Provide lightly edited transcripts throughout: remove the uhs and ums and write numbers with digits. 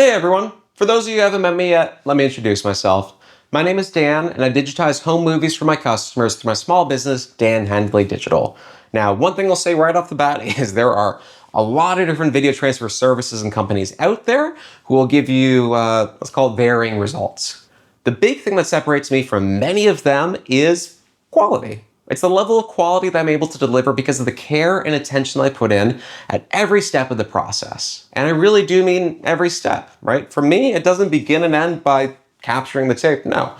Hey everyone! For those of you who haven't met me yet, let me introduce myself. My name is Dan, and I digitize home movies for my customers through my small business, Dan Handley Digital. Now, one thing I'll say right off the bat is there are a lot of different video transfer services and companies out there who will give you, let's call it varying results. The big thing that separates me from many of them is quality. It's the level of quality that I'm able to deliver because of the care and attention I put in at every step of the process. And I really do mean every step, right? For me, it doesn't begin and end by capturing the tape, no.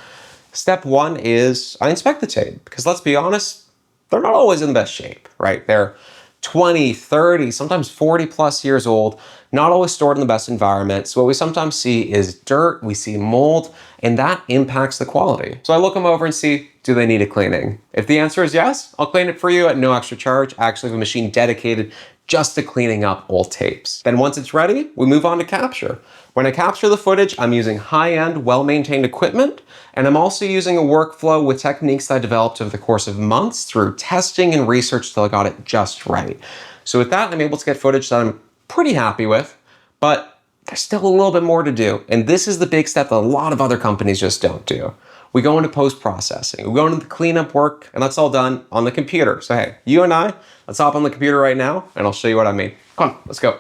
Step one is I inspect the tape because let's be honest, they're not always in the best shape, right? They're 20, 30, sometimes 40 plus years old, not always stored in the best environment. So what we sometimes see is dirt, we see mold, and that impacts the quality. So I look them over and see, do they need a cleaning? If the answer is yes, I'll clean it for you at no extra charge. I actually have a machine dedicated just to cleaning up old tapes. Then once it's ready, we move on to capture. When I capture the footage, I'm using high-end, well-maintained equipment, and I'm also using a workflow with techniques that I developed over the course of months through testing and research till I got it just right. So with that, I'm able to get footage that I'm pretty happy with, but there's still a little bit more to do. And this is the big step that a lot of other companies just don't do. We go into post-processing, we go into the cleanup work, and that's all done on the computer. So hey, you and I, let's hop on the computer right now, and I'll show you what I mean. Come on, let's go.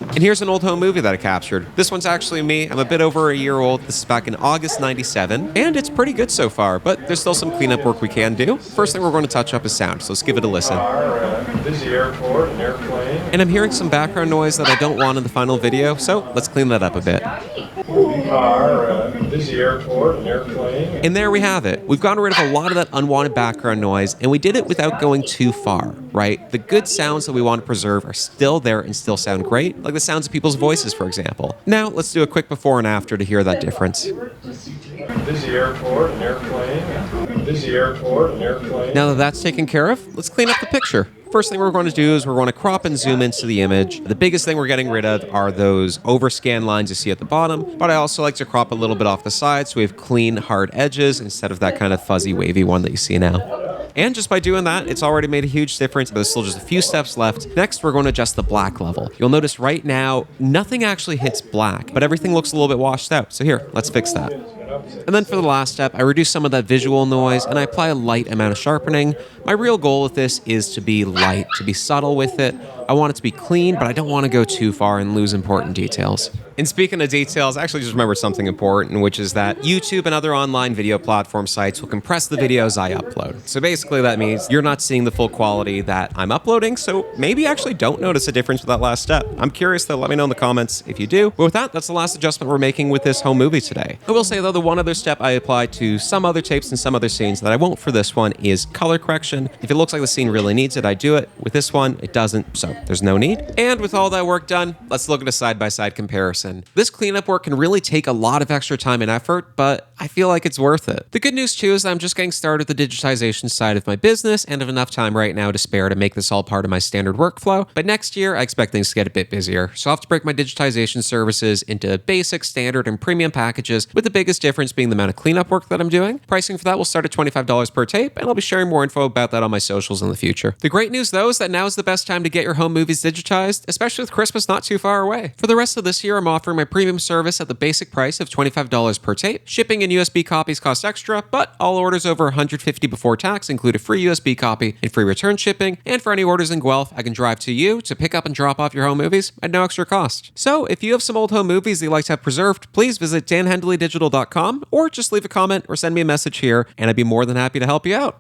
And here's an old home movie that I captured. This one's actually me. I'm a bit over a year old. This is back in August '97, and it's pretty good so far, but there's still some cleanup work we can do. First thing we're going to touch up is sound, so let's give it a listen. Busy airport, an airplane. And I'm hearing some background noise that I don't want in the final video, so let's clean that up a bit. Busy airport, an airplane. And there we have it. We've gotten rid of a lot of that unwanted background noise, and we did it without going too far, right? The good sounds that we want to preserve are still there and still sound great, like the sounds of people's voices, for example. Now, let's do a quick before and after to hear that difference. Busy airport, an airplane. Busy airport, an airplane. Now that that's taken care of, let's clean up the picture. First thing we're going to do is we're going to crop and zoom into the image. The biggest thing we're getting rid of are those overscan lines you see at the bottom, but I also like to crop a little bit off the side so we have clean, hard edges instead of that kind of fuzzy, wavy one that you see now. And just by doing that, it's already made a huge difference, but there's still just a few steps left. Next, we're going to adjust the black level. You'll notice right now, nothing actually hits black, but everything looks a little bit washed out. So here, let's fix that. And then for the last step, I reduce some of that visual noise and I apply a light amount of sharpening. My real goal with this is to be light, to be subtle with it. I want it to be clean, but I don't want to go too far and lose important details. And speaking of details, I actually just remembered something important, which is that YouTube and other online video platform sites will compress the videos I upload. So basically that means you're not seeing the full quality that I'm uploading, so maybe you actually don't notice a difference with that last step. I'm curious though, let me know in the comments if you do. But with that, that's the last adjustment we're making with this home movie today. I will say though, the one other step I apply to some other tapes and some other scenes that I won't for this one is color correction. If it looks like the scene really needs it, I do it. With this one, it doesn't, so there's no need. And with all that work done, let's look at a side-by-side comparison. This cleanup work can really take a lot of extra time and effort, but I feel like it's worth it. The good news too is that I'm just getting started with the digitization side of my business and have enough time right now to spare to make this all part of my standard workflow. But next year, I expect things to get a bit busier. So I'll have to break my digitization services into basic, standard, and premium packages, with the biggest difference being the amount of cleanup work that I'm doing. Pricing for that will start at $25 per tape, and I'll be sharing more info about that on my socials in the future. The great news though is that now is the best time to get your home movies digitized, especially with Christmas not too far away. For the rest of this year, I'm offering my premium service at the basic price of $25 per tape. Shipping and USB copies cost extra, but all orders over $150 before tax include a free USB copy and free return shipping. And for any orders in Guelph, I can drive to you to pick up and drop off your home movies at no extra cost. So if you have some old home movies that you'd like to have preserved, please visit danhandleydigital.com or just leave a comment or send me a message here, and I'd be more than happy to help you out.